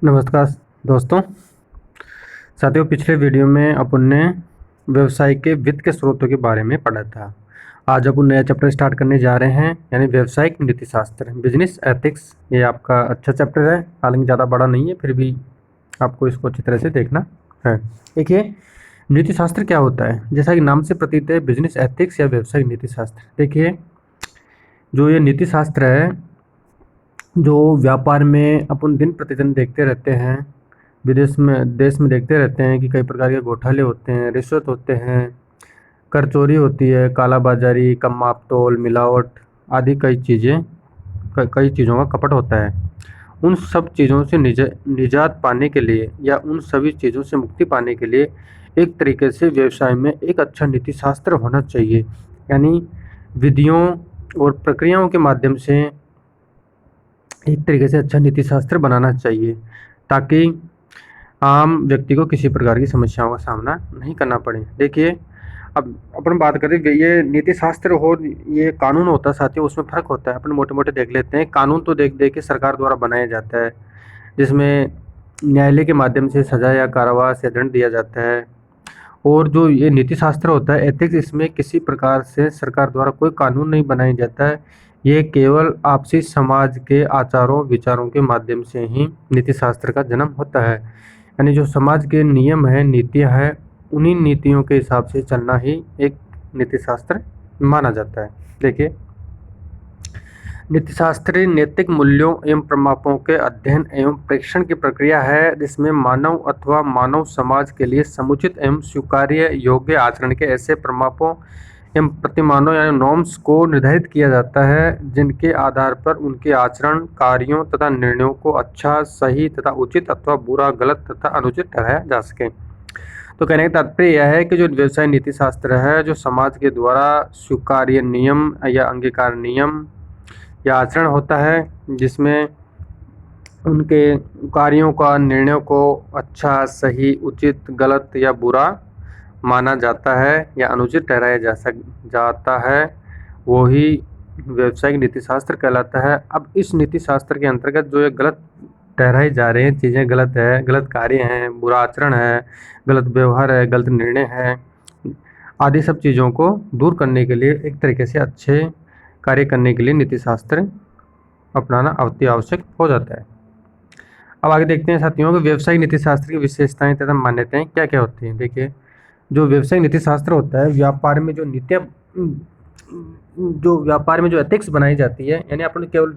नमस्कार दोस्तों। साथियों, पिछले वीडियो में अपन ने व्यवसाय के वित्त के स्रोतों के बारे में पढ़ा था। आज अपन नया चैप्टर स्टार्ट करने जा रहे हैं, यानी व्यवसायिक नीति शास्त्र, बिजनेस एथिक्स। ये आपका अच्छा चैप्टर है, हालांकि ज़्यादा बड़ा नहीं है, फिर भी आपको इसको अच्छी तरह से देखना है। देखिए, नीति शास्त्र क्या होता है। जैसा कि नाम से प्रतीत है, बिजनेस एथिक्स या व्यवसायिक नीति शास्त्र। देखिए, जो ये नीति शास्त्र है, जो व्यापार में अपन दिन प्रतिदिन देखते रहते हैं, विदेश में देश में देखते रहते हैं कि कई प्रकार के घोटाले होते हैं, रिश्वत होते हैं, कर चोरी होती है, कालाबाजारी, कम माप तोल, मिलावट आदि कई चीज़ों का कपट होता है। उन सब चीज़ों से निजात पाने के लिए या उन सभी चीज़ों से मुक्ति पाने के लिए एक तरीके से व्यवसाय में एक अच्छा नीति शास्त्र होना चाहिए, यानी विधियों और प्रक्रियाओं के माध्यम से एक तरीके से अच्छा नीति शास्त्र बनाना चाहिए, ताकि आम व्यक्ति को किसी प्रकार की समस्याओं का सामना नहीं करना पड़े। देखिए, अब अपन बात करें, ये नीति शास्त्र हो, ये कानून होता है साथियों, उसमें फ़र्क होता है। अपन मोटे मोटे देख लेते हैं। कानून तो देख के सरकार द्वारा बनाया जाता है, जिसमें न्यायालय के माध्यम से सजा या कारावास या दंड दिया जाता है। और जो ये नीति शास्त्र होता है, एथिक्स, इसमें किसी प्रकार से सरकार द्वारा कोई कानून नहीं बनाया जाता है। ये केवल आपसी समाज के आचारों विचारों के माध्यम से ही नीति शास्त्र का जन्म होता है, यानी जो समाज के नियम हैं, नीतियां हैं, उन्हीं नीतियों के हिसाब से चलना ही एक नीति शास्त्र माना जाता है। देखिए, नीतिशास्त्र नैतिक मूल्यों एवं प्रमापों के अध्ययन एवं प्रेक्षण की प्रक्रिया है, जिसमें मानव अथवा मानव समाज के लिए समुचित एवं स्वीकार्य योग्य आचरण के ऐसे प्रमापों एवं प्रतिमानों यानी नॉर्म्स को निर्धारित किया जाता है, जिनके आधार पर उनके आचरण, कार्यों तथा निर्णयों को अच्छा, सही तथा उचित अथवा बुरा, गलत तथा अनुचित ठहराया जा सके। तो कहने का तात्पर्य यह है कि जो व्यवसाय नीति शास्त्र है, जो समाज के द्वारा स्वीकार्य नियम या अंगीकार नियम या आचरण होता है, जिसमें उनके कार्यों का, निर्णयों को अच्छा, सही, उचित, गलत या बुरा माना जाता है या अनुचित ठहराया जाता है, वो ही व्यवसायिक नीति शास्त्र कहलाता है। अब इस नीति शास्त्र के अंतर्गत जो ये गलत ठहराई जा रहे हैं चीज़ें, गलत है, गलत कार्य हैं, बुरा आचरण है, गलत व्यवहार है, गलत निर्णय है, आदि सब चीज़ों को दूर करने के लिए, एक तरीके से अच्छे कार्य करने के लिए नीति शास्त्र अपनाना अति आवश्यक हो जाता है। अब आगे देखते हैं साथियों कि व्यवसायिक नीति शास्त्र की विशेषताएं तथा मान्यताएं क्या क्या होती हैं। देखिए, जो व्यवसायिक नीति शास्त्र होता है, व्यापार में जो एथिक्स बनाई जाती है, यानी अपन केवल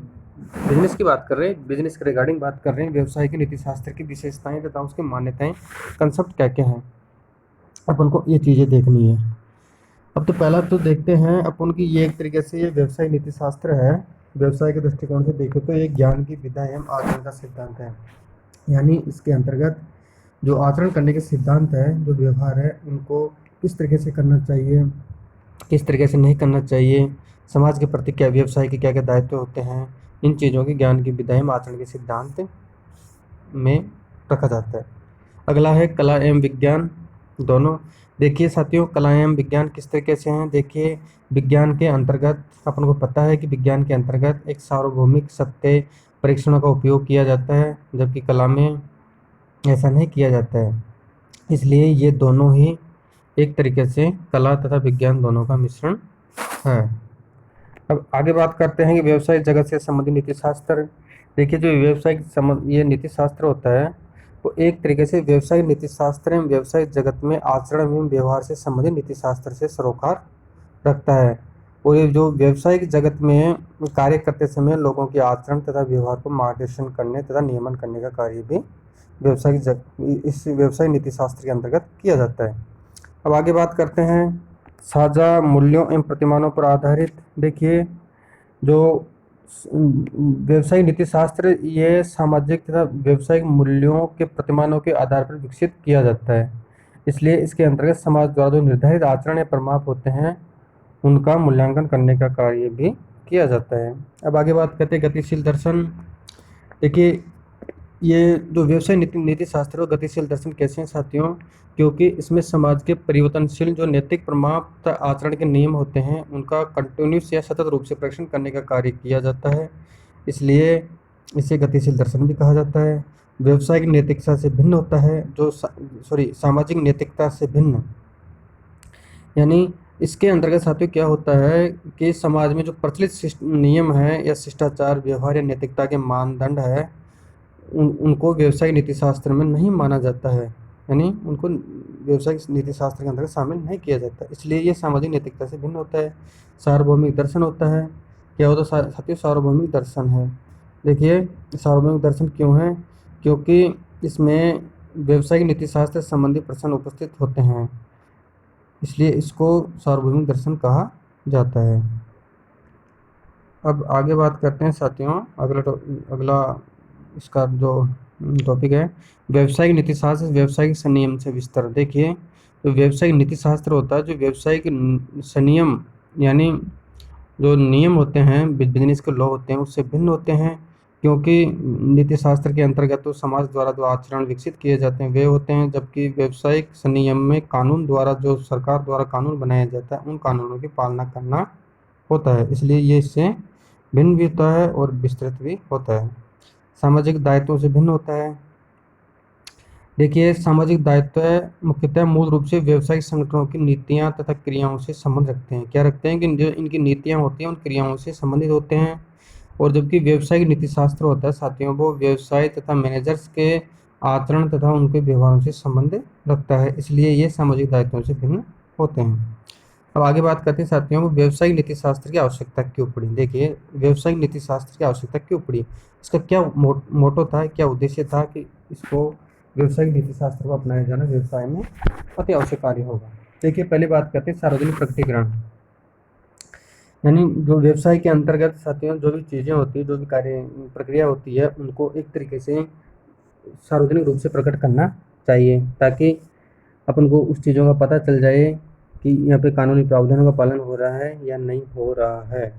बिजनेस की बात कर रहे हैं, बिजनेस के रिगार्डिंग बात कर रहे हैं, व्यवसाय की नीति शास्त्र की विशेषताएं तथा उसकी मान्यताएं, कंसेप्ट क्या क्या हैं, अपन को ये चीज़ें देखनी है। अब तो पहला तो देखते हैं अपन की, ये एक तरीके से ये व्यवसाय नीति शास्त्र है। व्यवसाय के दृष्टिकोण से देखें तो ये ज्ञान की विधा एवं आचरण का सिद्धांत है, यानी इसके अंतर्गत जो आचरण करने के सिद्धांत है, जो व्यवहार है, उनको किस तरीके से करना चाहिए, किस तरीके से नहीं करना चाहिए, समाज के प्रति क्या, व्यवसाय के क्या क्या दायित्व होते हैं, इन चीज़ों की ज्ञान की विधा एवं आचरण के सिद्धांत में रखा जाता है। अगला है कला एवं विज्ञान दोनों। देखिए साथियों, कला एवं विज्ञान किस तरीके से हैं। देखिए, विज्ञान के अंतर्गत अपन को पता है कि विज्ञान के अंतर्गत एक सार्वभौमिक सत्य परीक्षणों का उपयोग किया जाता है, जबकि कला में ऐसा नहीं किया जाता है। इसलिए ये दोनों ही एक तरीके से कला तथा विज्ञान दोनों का मिश्रण है। अब आगे बात करते हैं कि व्यवसायिक जगत से संबंधित नीति शास्त्र। देखिए, जो ये नीति शास्त्र होता है, वो एक तरीके से व्यवसायिक नीति शास्त्र एवं व्यवसायिक जगत में आचरण एवं व्यवहार से संबंधित नीति शास्त्र से सरोकार रखता है। और ये जो व्यवसायिक जगत में कार्य करते समय लोगों के आचरण तथा व्यवहार को मार्गदर्शन करने तथा नियमन करने का कार्य भी इस व्यवसाय नीति शास्त्र के अंतर्गत किया जाता है। अब आगे बात करते हैं साझा मूल्यों एवं प्रतिमानों पर आधारित। देखिए, जो व्यवसायिक नीति शास्त्र, ये सामाजिक तथा व्यवसायिक मूल्यों के प्रतिमानों के आधार पर विकसित किया जाता है। इसलिए इसके अंतर्गत समाज द्वारा जो निर्धारित आचरण या प्रमाप होते हैं, उनका मूल्यांकन करने का कार्य भी किया जाता है। अब आगे बात करते हैं गतिशील दर्शन। देखिए, ये जो व्यवसाय नीति शास्त्र और गतिशील दर्शन कैसे हैं साथियों, क्योंकि इसमें समाज के परिवर्तनशील जो नैतिक प्रमाप तथा आचरण के नियम होते हैं, उनका कंटिन्यूस या सतत रूप से परीक्षण करने का कार्य किया जाता है। इसलिए इसे गतिशील दर्शन भी कहा जाता है। व्यवसायिक नैतिकता से भिन्न होता है, सामाजिक नैतिकता से भिन्न। यानी इसके अंतर्गत साथियों क्या होता है कि समाज में जो प्रचलित नियम है या शिष्टाचार, व्यवहार या नैतिकता के मानदंड है, उनको व्यवसायिक नीति शास्त्र में नहीं माना जाता है, यानी उनको व्यवसायिक नीति शास्त्र के अंतर्गत शामिल नहीं किया जाता, इसलिए ये सामाजिक नैतिकता से भिन्न होता है। सार्वभौमिक दर्शन होता है। क्या होता है साथियों? सार्वभौमिक दर्शन है। देखिए, सार्वभौमिक दर्शन क्यों है? क्योंकि इसमें व्यवसायिक नीति शास्त्र से संबंधित प्रश्न उपस्थित होते हैं, इसलिए इसको सार्वभौमिक दर्शन कहा जाता है। अब आगे बात करते हैं साथियों, अगला इसका जो टॉपिक है, व्यवसायिक नीति शास्त्र व्यवसायिक संनियम से विस्तार। देखिए, तो व्यवसायिक नीति शास्त्र होता है जो व्यवसायिक संनियम, यानी जो नियम होते हैं, बिजनेस के लॉ होते हैं, उससे भिन्न होते हैं, क्योंकि नीति शास्त्र के अंतर्गत तो समाज द्वारा जो आचरण विकसित किए जाते हैं वे होते हैं, जबकि व्यवसायिक संनियम में कानून द्वारा, जो सरकार द्वारा कानून बनाया जाता है, उन कानूनों की पालना करना होता है, इसलिए ये इससे भिन्न भी होता है और विस्तृत भी होता है। सामाजिक दायित्वों से भिन्न होता है। देखिए, सामाजिक दायित्व मुख्यतः मूल रूप से व्यवसायिक संगठनों की नीतियां तथा क्रियाओं से संबंध रखते हैं। क्या रखते हैं? कि जो इनकी नीतियां होती हैं उन क्रियाओं से संबंधित होते हैं। और जबकि व्यवसायिक नीति शास्त्र होता है साथियों, वो व्यवसाय तथा मैनेजर्स के आचरण तथा उनके व्यवहारों से संबंध रखता है, इसलिए ये सामाजिक दायित्वों से भिन्न होते हैं। अब आगे बात करते हैं साथियों, व्यवसायिक नीति शास्त्र की आवश्यकता क्यों पड़ी। देखिए, व्यवसायिक नीति शास्त्र की आवश्यकता क्यों पड़ी, इसका क्या मोटो था, क्या उद्देश्य था कि इसको व्यवसायिक नीति शास्त्र को अपनाया जाना व्यवसाय में अति आवश्यक कार्य होगा। देखिए, पहले बात करते हैं सार्वजनिक प्रकटीकरण, यानी जो व्यवसाय के अंतर्गत साथियों जो भी चीज़ें होती है, जो भी कार्य प्रक्रिया होती है, उनको एक तरीके से सार्वजनिक रूप से प्रकट करना चाहिए, ताकि अपन को उस चीज़ों का पता चल जाए कि यहाँ पे कानूनी प्रावधानों का पालन हो रहा है या नहीं हो रहा है,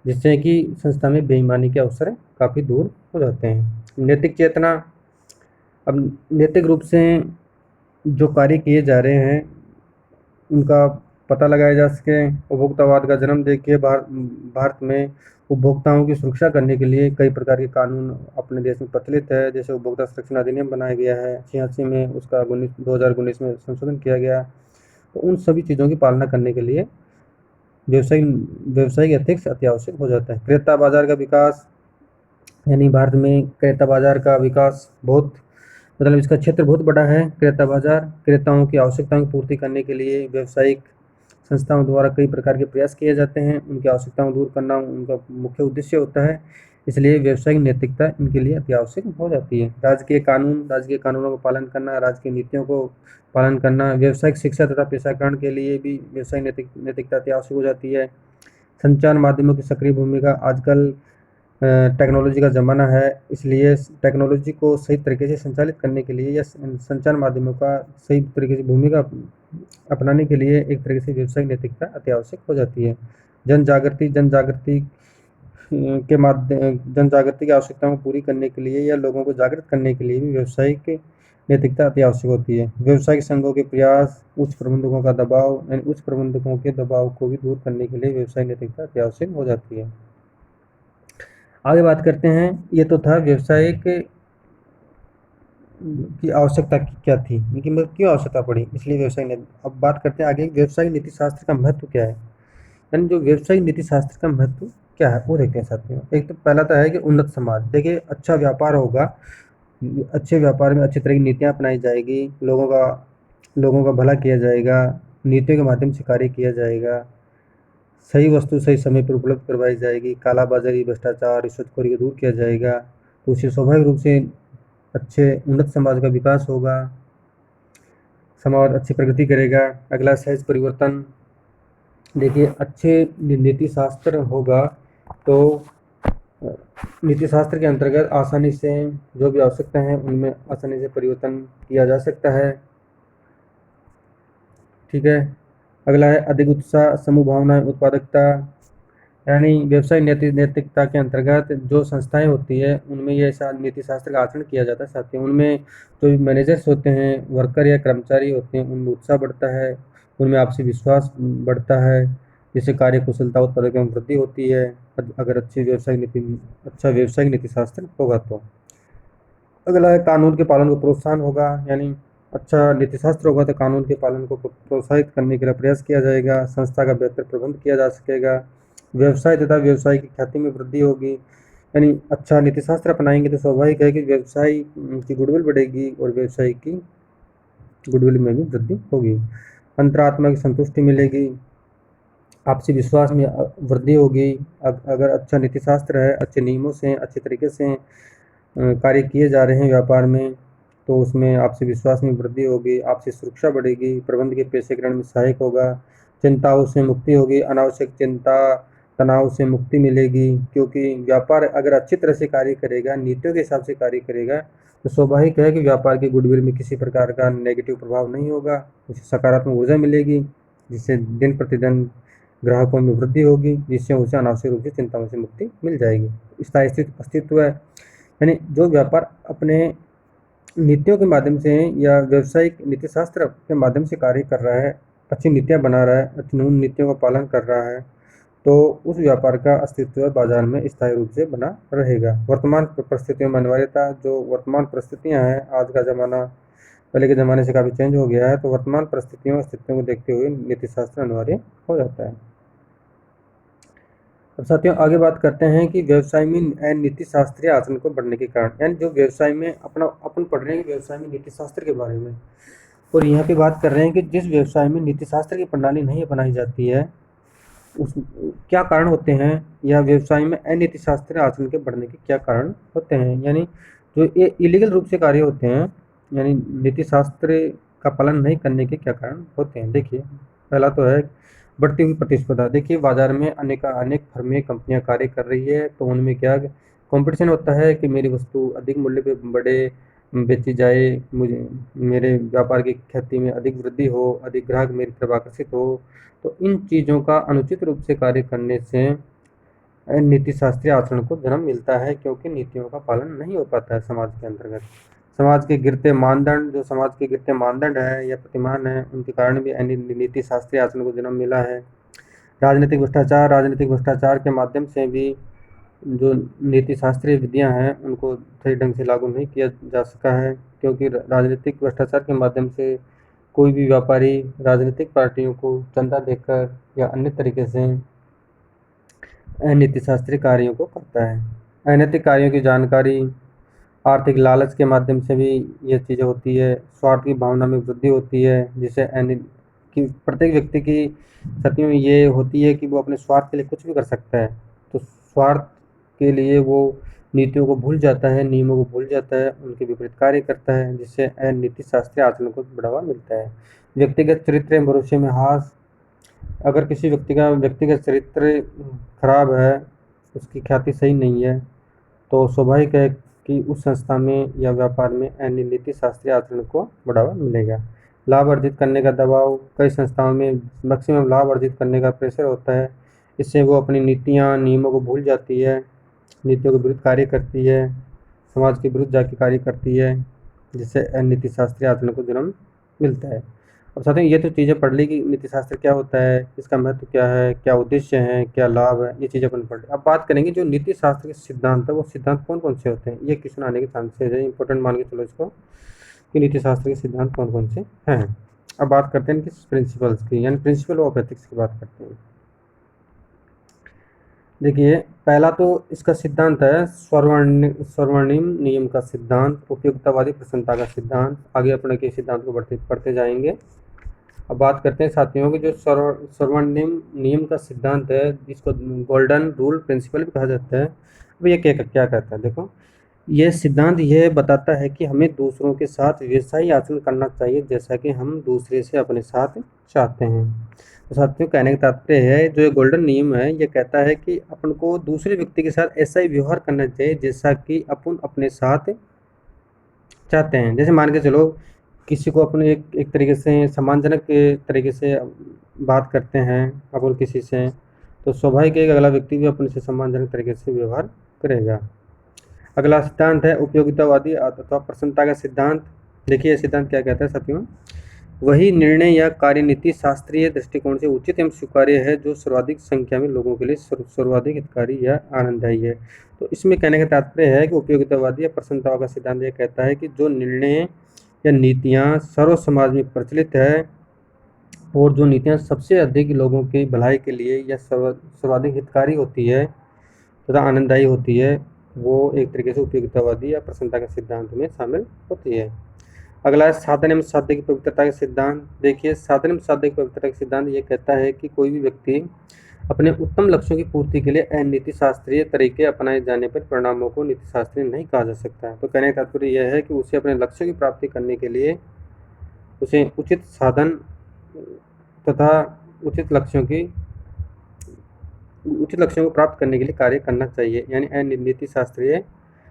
जिससे कि संस्था में बेईमानी के अवसर काफ़ी दूर हो जाते हैं। नैतिक चेतना, अब नैतिक रूप से जो कार्य किए जा रहे हैं उनका पता लगाया जा सके। उपभोक्तावाद का जन्म देखिए, भारत में उपभोक्ताओं की सुरक्षा करने के लिए कई प्रकार के कानून अपने देश में प्रचलित है, जैसे उपभोक्ता संरक्षण अधिनियम बनाया गया है 86 में, उसका 2019 में संशोधन किया गया। तो उन सभी चीज़ों की पालना करने के लिए व्यवसायिक एथिक्स अति आवश्यक हो जाता है। क्रेता बाजार का विकास, यानी भारत में क्रेता बाजार का विकास बहुत, मतलब इसका क्षेत्र बहुत बड़ा है। क्रेता बाजार क्रेताओं की आवश्यकताओं की पूर्ति करने के लिए व्यवसायिक संस्थाओं द्वारा कई प्रकार के प्रयास किए जाते हैं, उनकी आवश्यकताओं दूर करना उनका मुख्य उद्देश्य होता है, इसलिए व्यवसायिक नैतिकता इनके लिए अति आवश्यक हो जाती है। राजकीय कानूनों का पालन करना, राजकीय नीतियों को पालन करना, व्यवसायिक शिक्षा तथा पेशाकरण के लिए भी व्यवसायिक नैतिकता अति आवश्यक हो जाती है। संचार माध्यमों की सक्रिय भूमिका, आजकल टेक्नोलॉजी का ज़माना है, इसलिए टेक्नोलॉजी को सही तरीके से संचालित करने के लिए या संचार माध्यमों का सही तरीके से भूमिका अपनाने के लिए एक तरीके से व्यवसायिक नैतिकता अति आवश्यक हो जाती है। जन जागृति की आवश्यकताओं को पूरी करने के लिए या लोगों को जागृत करने के लिए भी व्यवसायिक नैतिकता अति आवश्यक होती है। व्यवसायिक संघों के प्रयास, उच्च प्रबंधकों का दबाव, यानी उच्च प्रबंधकों के दबाव को भी दूर करने के लिए व्यवसायिक नैतिकता अति आवश्यक हो जाती है। आगे बात करते हैं, ये तो था व्यवसायिक की आवश्यकता क्या थी, इनकी मतलब क्यों आवश्यकता पड़ी, इसलिए व्यवसायिक नीति। अब बात करते हैं आगे, व्यवसायिक नीति शास्त्र का महत्व क्या है, यानी जो व्यवसायिक नीति शास्त्र का महत्व क्या है वो देखते हैं साथियों। एक तो पहला तो है कि उन्नत समाज। देखिए, अच्छा व्यापार होगा, अच्छे व्यापार में अच्छी तरह की नीतियाँ अपनाई जाएगी, लोगों का भला किया जाएगा, नीतियों के माध्यम से कार्य किया जाएगा, सही वस्तु सही समय पर उपलब्ध करवाई जाएगी, कालाबाजारी, भ्रष्टाचार, रिश्वतखोरी को दूर किया जाएगा, तो उससे स्वाभाविक रूप से अच्छे उन्नत समाज का विकास होगा, समाज अच्छी प्रगति करेगा। अगला सहज परिवर्तन। देखिए, अच्छे नीति शास्त्र होगा तो नीति शास्त्र के अंतर्गत आसानी से जो भी आवश्यकता है उनमें आसानी से परिवर्तन किया जा सकता है। ठीक है, अगला है अधिक उत्साह, समूह भावना, उत्पादकता, यानी व्यवसाय नैतिकता के अंतर्गत जो संस्थाएं होती है उनमें ये नीति शास्त्र का आचरण किया जाता है साथियों। उनमें जो मैनेजर्स होते हैं, वर्कर या कर्मचारी होते हैं, उनमें उत्साह बढ़ता है, उनमें आपसी विश्वास बढ़ता है, जिससे कार्य कुशलता, उत्पादकता में वृद्धि होती है, अगर अच्छा व्यवसायिक नीति शास्त्र होगा तो। अगला है कानून के पालन को प्रोत्साहन होगा, यानी अच्छा नीतिशास्त्र होगा तो कानून के पालन को प्रोत्साहित करने के लिए प्रयास किया जाएगा, संस्था का बेहतर प्रबंध किया जा सकेगा, व्यवसाय तथा व्यवसाय की ख्याति में वृद्धि होगी। यानी अच्छा नीतिशास्त्र अपनाएंगे तो स्वाभाविक है कि व्यवसाय की गुडविल बढ़ेगी और व्यवसाय की गुडविल में भी वृद्धि होगी। अंतरात्मा की संतुष्टि मिलेगी, आपसी विश्वास में वृद्धि होगी। अगर अच्छा नीतिशास्त्र है, अच्छे नियमों से अच्छे तरीके से कार्य किए जा रहे हैं व्यापार में, तो उसमें आपसी विश्वास में वृद्धि होगी, आपसी सुरक्षा बढ़ेगी, प्रबंध के पेशेकरण में सहायक होगा, चिंताओं से मुक्ति होगी, अनावश्यक चिंता तनाव से मुक्ति मिलेगी। क्योंकि व्यापार अगर अच्छी तरह से कार्य करेगा, नीतियों के हिसाब से कार्य करेगा, तो स्वाभाविक है कि व्यापार की गुडविल में किसी प्रकार का नेगेटिव प्रभाव नहीं होगा, उसे सकारात्मक ऊर्जा मिलेगी, जिससे दिन प्रतिदिन ग्राहकों में वृद्धि होगी, जिससे उसे अनावश्यक रूप से चिंताओं से मुक्ति मिल जाएगी। स्थायी अस्तित्व है, यानी जो व्यापार अपने नीतियों के माध्यम से या व्यावसायिक नीतिशास्त्र के माध्यम से कार्य कर रहा है, अच्छी नीतियां बना रहा है, अच्छी नीतियों का पालन कर रहा है, तो उस व्यापार का अस्तित्व बाजार में स्थायी रूप से बना रहेगा। वर्तमान परिस्थितियों में अनिवार्यता, जो वर्तमान परिस्थितियां हैं, आज का ज़माना पहले के ज़माने से काफ़ी चेंज हो गया है, तो वर्तमान परिस्थितियों को देखते हुए नीतिशास्त्र अनिवार्य हो जाता है। अब साथियों आगे बात करते हैं कि व्यवसाय में नीति शास्त्रीय आचरण को बढ़ने के कारण, यानी जो व्यवसाय में अपन पढ़ रहे हैं व्यवसाय में नीति शास्त्र के बारे में, और यहाँ पे बात कर रहे हैं कि जिस व्यवसाय में नीति शास्त्र की प्रणाली नहीं अपनाई जाती है, उस क्या कारण होते हैं, या व्यवसाय में अनीति शास्त्रीय आचरण के बढ़ने के क्या कारण होते हैं। यानी जो ये इलीगल रूप से कार्य होते हैं, यानी नीति शास्त्र का पालन नहीं करने के क्या कारण होते हैं। देखिए, पहला तो है बढ़ती हुई प्रतिस्पर्धा। देखिए, बाजार में अनेक फर्में कंपनियां कार्य कर रही है, तो उनमें क्या कंपटीशन होता है कि मेरी वस्तु अधिक मूल्य पे बड़े बेची जाए, मुझे मेरे व्यापार की ख्याति में अधिक वृद्धि हो, अधिक ग्राहक मेरी तरफ आकर्षित हो। तो इन चीज़ों का अनुचित रूप से कार्य करने से नीति शास्त्रीय आचरण को जन्म मिलता है, क्योंकि नीतियों का पालन नहीं हो पाता है समाज के अंतर्गत। समाज के गिरते मानदंड, जो समाज के गिरते मानदंड है या प्रतिमान है, उनके कारण भी नीति शास्त्रीय आचरण को जन्म मिला है। राजनीतिक भ्रष्टाचार के माध्यम से भी जो नीति शास्त्रीय विधियां हैं उनको सही ढंग से लागू नहीं किया जा सका है, क्योंकि राजनीतिक भ्रष्टाचार के माध्यम से कोई भी व्यापारी राजनीतिक पार्टियों को चंदा देकर या अन्य तरीके से अनीति शास्त्रीय कार्यों को करता है। अनैतिक कार्यों की जानकारी, आर्थिक लालच के माध्यम से भी ये चीज़ें होती है। स्वार्थ की भावना में वृद्धि होती है, जिससे कि प्रत्येक व्यक्ति की स्थिति में ये होती है कि वो अपने स्वार्थ के लिए कुछ भी कर सकता है, तो स्वार्थ के लिए वो नीतियों को भूल जाता है, नियमों को भूल जाता है, उनके विपरीत कार्य करता है, जिससे अनीति शास्त्रीय आचरण को बढ़ावा मिलता है। व्यक्तिगत चरित्र एवं भरोसे में हास, अगर किसी व्यक्ति का व्यक्तिगत चरित्र खराब है, उसकी ख्याति सही नहीं है, तो स्वाभाविक है कि उस संस्था में या व्यापार में अनीति शास्त्रीय आचरण को बढ़ावा मिलेगा। लाभ अर्जित करने का दबाव, कई संस्थाओं में मैक्सिमम लाभ अर्जित करने का प्रेशर होता है, इससे वो अपनी नीतियाँ नियमों को भूल जाती है, नीतियों के विरुद्ध कार्य करती है, समाज के विरुद्ध जाके कार्य करती है, जिससे अनीति शास्त्रीय आचरण को जन्म मिलता है। अब साथियों ये तो चीज़ें पढ़ ली कि नीति शास्त्र क्या होता है, इसका महत्व क्या है, क्या उद्देश्य है, क्या लाभ है, ये चीज़ें अपन पढ़ ली। अब बात करेंगे जो नीति शास्त्र के सिद्धांत है, वो सिद्धांत कौन कौन से होते हैं। ये क्वेश्चन आने के चांसेस है, इंपॉर्टेंट मान के चलो इसको, कि नीति शास्त्र के सिद्धांत कौन कौन से हैं। अब बात करते हैं इनकी प्रिंसिपल्स की, यानी प्रिंसिपल ऑफ एथिक्स की बात करते हैं। देखिए, पहला तो इसका सिद्धांत है स्वर्णिम नियम का सिद्धांत, उपयुक्तवादी प्रसन्नता का सिद्धांत। आगे अपने के सिद्धांत को पढ़ते जाएंगे। अब बात करते हैं साथियों की जो स्वर्णिम नियम का सिद्धांत है, जिसको गोल्डन रूल प्रिंसिपल भी कहा जाता है। अब ये क्या कहता है, देखो, यह सिद्धांत यह बताता है कि हमें दूसरों के साथ वैसा ही आचरण करना चाहिए जैसा कि हम दूसरे से अपने साथ चाहते हैं। तो साथियों, कहने का तात्पर्य है, जो ये गोल्डन नियम है, ये कहता है कि अपन को दूसरे व्यक्ति के साथ ऐसा ही व्यवहार करना चाहिए जैसा कि अपन अपने साथ चाहते हैं। जैसे मान के चलो, किसी को अपने एक तरीके से सम्मानजनक तरीके से बात करते हैं अपन किसी से, तो स्वाभाविक है कि अगला व्यक्ति भी अपने से सम्मानजनक तरीके से व्यवहार करेगा। अगला सिद्धांत है उपयोगितावादी अथवा प्रसन्नता का सिद्धांत। देखिए, यह सिद्धांत क्या कहता है साथियों, वही निर्णय या कार्यनीति शास्त्रीय दृष्टिकोण से उचित एवं स्वीकार्य है जो सर्वाधिक संख्या में लोगों के लिए सर्वाधिक हितकारी या आनंददायी है। तो इसमें कहने का तात्पर्य है कि उपयोगितावादी या प्रसन्नता का सिद्धांत यह कहता है कि जो निर्णय या नीतियाँ सर्व समाज में प्रचलित है और जो नीतियाँ सबसे अधिक लोगों की भलाई के लिए या सर्वाधिक हितकारी होती है तथा आनंददायी होती है, वो एक तरीके से उपयोगितावादी या प्रसन्नता के सिद्धांत में शामिल होती है। अगला है साधन एवं साध्य की पवित्रता का सिद्धांत। देखिए, साधन एवं साध्य की पवित्रता का सिद्धांत ये कहता है कि कोई भी व्यक्ति अपने उत्तम लक्ष्यों की पूर्ति के लिए अनीति शास्त्रीय तरीके अपनाए जाने पर परिणामों को नीति शास्त्रीय नहीं कहा जा सकता है। तो कहने का तात्पर्य यह है कि उसे अपने लक्ष्यों की प्राप्ति करने के लिए उसे उचित साधन तथा उचित लक्ष्यों को प्राप्त करने के लिए कार्य करना चाहिए, यानी अनीति शास्त्रीय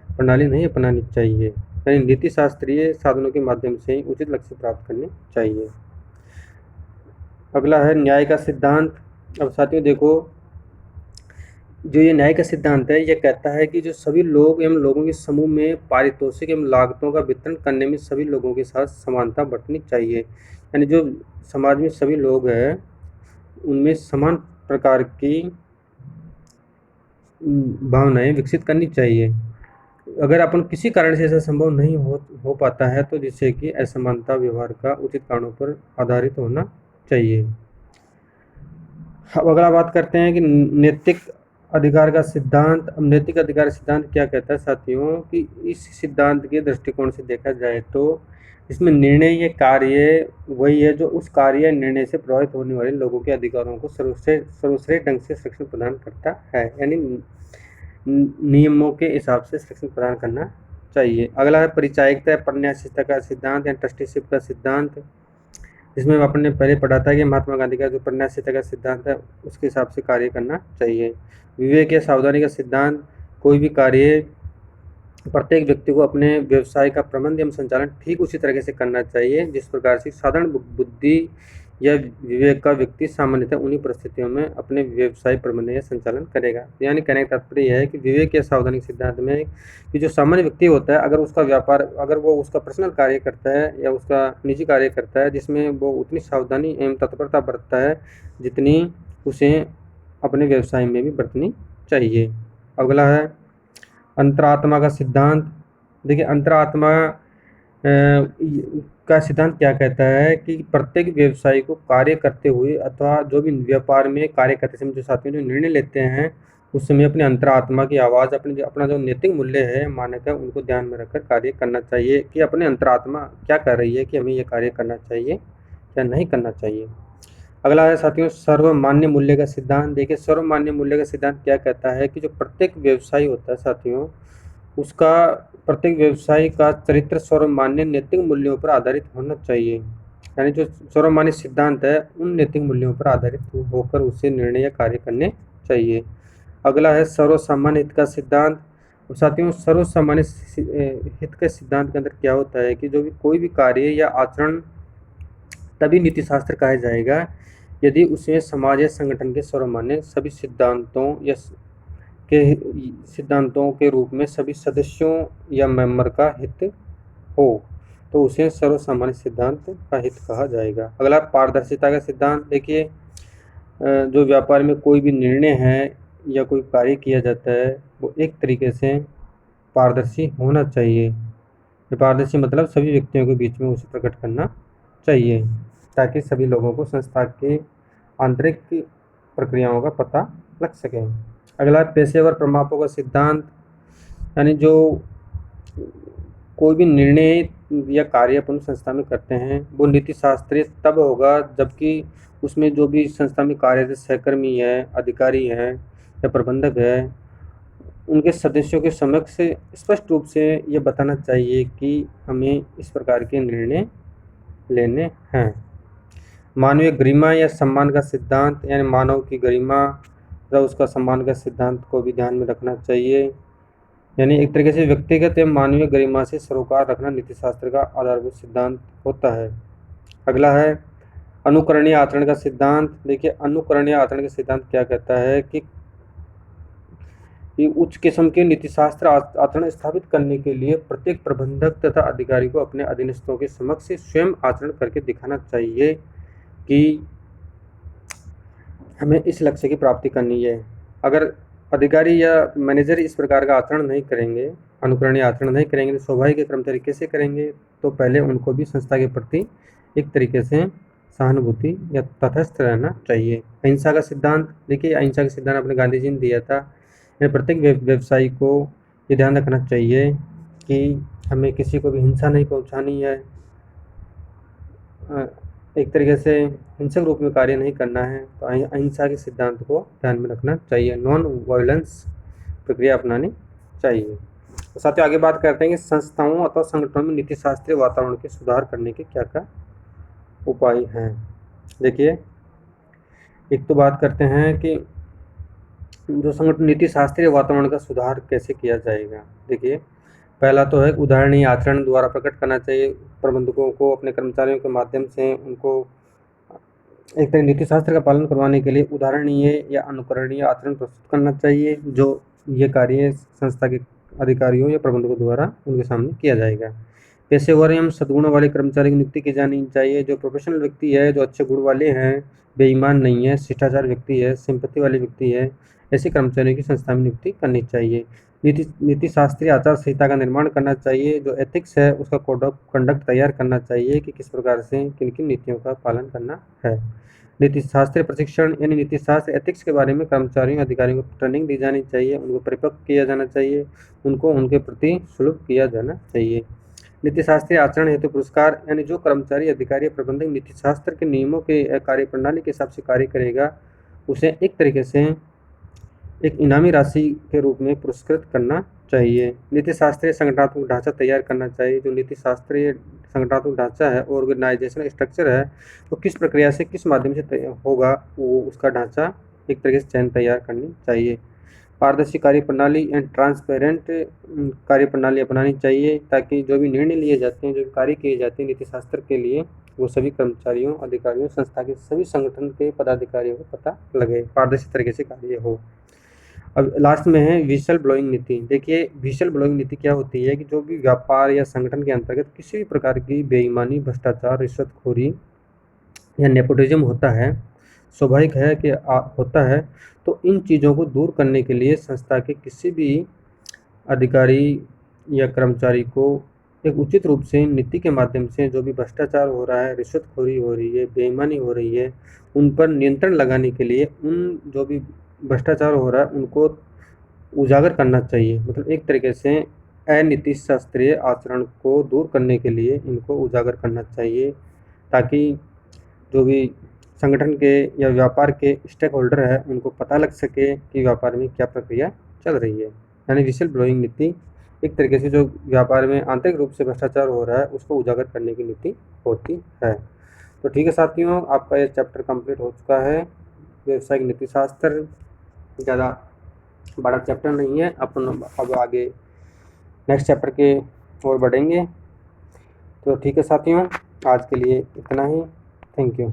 प्रणाली नहीं अपनानी चाहिए, यानी नीति शास्त्रीय साधनों के माध्यम से ही उचित लक्ष्य प्राप्त करने चाहिए। अगला है न्याय का सिद्धांत। अब साथियों देखो, जो ये न्याय का सिद्धांत है, ये कहता है कि जो सभी लोग एवं लोगों के समूह में पारितोषिक एवं लागतों का वितरण करने में सभी लोगों के साथ समानता बरतनी चाहिए, यानी जो समाज में सभी लोग हैं उनमें समान प्रकार की भावनाएं विकसित करनी चाहिए। अगर अपन किसी कारण से ऐसा संभव नहीं हो पाता है तो जिससे कि असमानता व्यवहार का उचित कारणों पर आधारित होना चाहिए। अब अगला बात करते हैं कि नैतिक अधिकार का सिद्धांत। अब नैतिक अधिकार सिद्धांत क्या कहता है साथियों, कि इस सिद्धांत के दृष्टिकोण से देखा जाए तो इसमें निर्णय या कार्य वही है जो उस कार्य निर्णय से प्रभावित होने वाले लोगों के अधिकारों को सर्वश्रेष्ठ ढंग से संरक्षण प्रदान करता है, यानी नियमों के हिसाब से संरक्षण प्रदान करना चाहिए। अगला है परिचायकता या प्रन्यासिकता का सिद्धांत या ट्रस्टीशिप का सिद्धांत, जिसमें अपन ने पहले पढ़ा था कि महात्मा गांधी का जो प्रन्यासिकता का सिद्धांत है उसके हिसाब से कार्य करना चाहिए। विवेक या सावधानी का सिद्धांत, कोई भी कार्य प्रत्येक व्यक्ति को अपने व्यवसाय का प्रबंध एवं संचालन ठीक उसी तरीके से करना चाहिए जिस प्रकार से साधारण बुद्धि या विवेक का व्यक्ति सामान्यतः उन्हीं परिस्थितियों में अपने व्यवसाय प्रबंधन या संचालन करेगा। यानी कहने का तात्पर्य यह है कि विवेक या सावधानी सिद्धांत में कि जो सामान्य व्यक्ति होता है, अगर उसका व्यापार, अगर वो उसका पर्सनल कार्य करता है या उसका निजी कार्य करता है जिसमें वो उतनी सावधानी एवं तत्परता बरतता है जितनी उसे अपने व्यवसाय में भी बरतनी चाहिए। अगला है अंतरात्मा का सिद्धांत। देखिए, अंतरात्मा का सिद्धांत क्या कहता है कि प्रत्येक व्यवसायी को कार्य करते हुए अथवा जो भी व्यापार में कार्य करते समय जो साथियों जो निर्णय लेते हैं उस समय अपने अंतरात्मा की आवाज़, अपना जो नैतिक मूल्य है, मान्यता, उनको ध्यान में रखकर कार्य करना चाहिए कि अपने अंतरात्मा क्या कर रही है कि हमें ये कार्य करना चाहिए या नहीं करना चाहिए। अगला है साथियों सर्वमान्य मूल्य का सिद्धांत। देखिए, सर्वमान्य मूल्य का सिद्धांत क्या कहता है कि जो प्रत्येक व्यवसायी होता है साथियों, उसका प्रत्येक व्यवसायी का चरित्र सर्वमान्य नैतिक मूल्यों पर आधारित होना चाहिए, यानी जो सर्वमान्य सिद्धांत है उन नैतिक मूल्यों पर आधारित होकर उसे निर्णय या कार्य करने चाहिए। अगला है सर्वसामान्य हित का सिद्धांत। साथियों, सर्वसामान्य हित के सिद्धांत के अंदर क्या होता है कि जो भी कोई भी कार्य या आचरण तभी नीतिशास्त्र कहा जाएगा यदि उसमें समाज या संगठन के सर्वमान्य सभी सिद्धांतों के रूप में सभी सदस्यों या मेंबर का हित हो, तो उसे सर्वसामान्य सिद्धांत का हित कहा जाएगा। अगला पारदर्शिता का सिद्धांत। देखिए, जो व्यापार में कोई भी निर्णय है या कोई कार्य किया जाता है वो एक तरीके से पारदर्शी होना चाहिए। पारदर्शी मतलब सभी व्यक्तियों के बीच में उसे प्रकट करना चाहिए ताकि सभी लोगों को संस्था के आंतरिक प्रक्रियाओं का पता लग सके। अगला पेशेवर प्रमापों का सिद्धांत, यानी जो कोई भी निर्णय या कार्य अपन संस्था में करते हैं वो नीति शास्त्रीय तब होगा जबकि उसमें जो भी संस्था में कार्यरत सहकर्मी है, अधिकारी है या प्रबंधक है, उनके सदस्यों के समक्ष स्पष्ट रूप से ये बताना चाहिए कि हमें इस प्रकार के निर्णय लेने हैं। मानवीय गरिमा या सम्मान का सिद्धांत, यानी मानव की गरिमा तथा उसका सम्मान का सिद्धांत को भी ध्यान में रखना चाहिए, यानी एक तरीके से व्यक्तिगत एवं मानवीय गरिमा से सरोकार रखना नीतिशास्त्र का आधारभूत सिद्धांत होता है। अगला है अनुकरणीय आचरण का सिद्धांत। देखिए, अनुकरणीय आचरण का सिद्धांत क्या कहता है कि कि उच्च किस्म के नीतिशास्त्र आचरण स्थापित करने के लिए प्रत्येक प्रबंधक तथा अधिकारी को अपने अधीनस्थों के समक्ष स्वयं आचरण करके दिखाना चाहिए कि हमें इस लक्ष्य की प्राप्ति करनी है। अगर अधिकारी या मैनेजर इस प्रकार का आचरण नहीं करेंगे, अनुकरणीय आचरण नहीं करेंगे, तो स्वाभाविक कर्मचारी कैसे करेंगे? तो पहले उनको भी संस्था के प्रति एक तरीके से सहानुभूति या तटस्थ रहना चाहिए। अहिंसा का सिद्धांत, देखिए अहिंसा का सिद्धांत अपने गांधी जी ने दिया था। प्रत्येक व्यवसायी को ये ध्यान रखना चाहिए कि हमें किसी को भी हिंसा नहीं पहुंचानी है, एक तरीके से हिंसक रूप में कार्य नहीं करना है। तो अहिंसा के सिद्धांत को ध्यान में रखना चाहिए, नॉन वायलेंस प्रक्रिया अपनानी चाहिए। तो साथियों आगे बात करते हैं कि संस्थाओं अथवा संगठनों में नीति शास्त्रीय वातावरण के सुधार करने के क्या क्या उपाय हैं। देखिए, एक तो बात करते हैं कि जो संगठन नीति शास्त्रीय वातावरण का सुधार कैसे किया जाएगा। देखिए, पहला तो है उदाहरणीय आचरण द्वारा प्रकट करना चाहिए प्रबंधकों को अपने कर्मचारियों के माध्यम से उनको एक तरह नीति शास्त्र का पालन करवाने के लिए उदाहरणीय या अनुकरणीय आचरण प्रस्तुत करना चाहिए, जो ये कार्य संस्था के अधिकारियों या प्रबंधकों द्वारा उनके सामने किया जाएगा। पेशेवर एवं सद्गुणों वाले कर्मचारी की नियुक्ति की जानी चाहिए, जो प्रोफेशनल व्यक्ति है, जो अच्छे गुण वाले हैं, बेईमान नहीं है, शिष्टाचार व्यक्ति है, सिंपत्ति वाले व्यक्ति है, ऐसे कर्मचारियों की संस्था में नियुक्ति करनी चाहिए। नीति शास्त्रीय आचार संहिता का निर्माण करना चाहिए, जो एथिक्स है उसका कोड ऑफ कंडक्ट तैयार करना चाहिए कि किस प्रकार से किन किन नीतियों का पालन करना है। नीति शास्त्रीय प्रशिक्षण यानी नीति शास्त्र एथिक्स के बारे में कर्मचारियों अधिकारियों को ट्रेनिंग दी जानी चाहिए, उनको परिपक्व किया जाना चाहिए, उनको उनके प्रति सुलभ किया जाना चाहिए। नीति शास्त्रीय आचरण हेतु पुरस्कार यानी जो कर्मचारी अधिकारी प्रबंधक नीति शास्त्र के नियमों के कार्य प्रणाली के हिसाब से कार्य करेगा उसे एक तरीके से एक इनामी राशि के रूप में पुरस्कृत करना चाहिए। नीति शास्त्रीय संगठनात्मक ढांचा तैयार करना चाहिए, जो नीति शास्त्रीय संगठनात्मक ढांचा है, ऑर्गेनाइजेशनल स्ट्रक्चर है, तो किस प्रक्रिया से किस माध्यम से होगा वो उसका ढांचा एक तरीके से चयन तैयार करनी चाहिए। पारदर्शी कार्य प्रणाली एंड ट्रांसपेरेंट कार्य प्रणाली अपनानी चाहिए, ताकि जो भी निर्णय लिए जाते हैं, जो भी कार्य किए जाते हैं नीति शास्त्र के लिए, वो सभी कर्मचारियों अधिकारियों संस्था के सभी संगठन के पदाधिकारियों को पता लगे, पारदर्शी तरीके से कार्य हो। अब लास्ट में है विशल ब्लोइंग नीति। देखिए, विशल ब्लोइंग नीति क्या होती है कि जो भी व्यापार या संगठन के अंतर्गत किसी भी प्रकार की बेईमानी, भ्रष्टाचार, रिश्वतखोरी या नेपोटिज्म होता है, स्वाभाविक है कि होता है, तो इन चीज़ों को दूर करने के लिए संस्था के किसी भी अधिकारी या कर्मचारी को एक उचित रूप से नीति के माध्यम से जो भी भ्रष्टाचार हो रहा है, रिश्वतखोरी हो रही है, बेईमानी हो रही है, उन पर नियंत्रण लगाने के लिए उन जो भी भ्रष्टाचार हो रहा है उनको उजागर करना चाहिए। मतलब एक तरीके से अनीति शास्त्रीय आचरण को दूर करने के लिए इनको उजागर करना चाहिए, ताकि जो भी संगठन के या व्यापार के स्टेक होल्डर है उनको पता लग सके कि व्यापार में क्या प्रक्रिया चल रही है। यानी विशल ब्लोइंग नीति एक तरीके से जो व्यापार में आंतरिक रूप से भ्रष्टाचार हो रहा है उसको उजागर करने की नीति होती है। तो ठीक है साथियों, आपका ये चैप्टर कंप्लीट हो चुका है। व्यवसायिक नीति शास्त्र ज़्यादा बड़ा चैप्टर नहीं है, अपन अब आगे नेक्स्ट चैप्टर के ओर बढ़ेंगे। तो ठीक है साथियों, आज के लिए इतना ही। Thank you.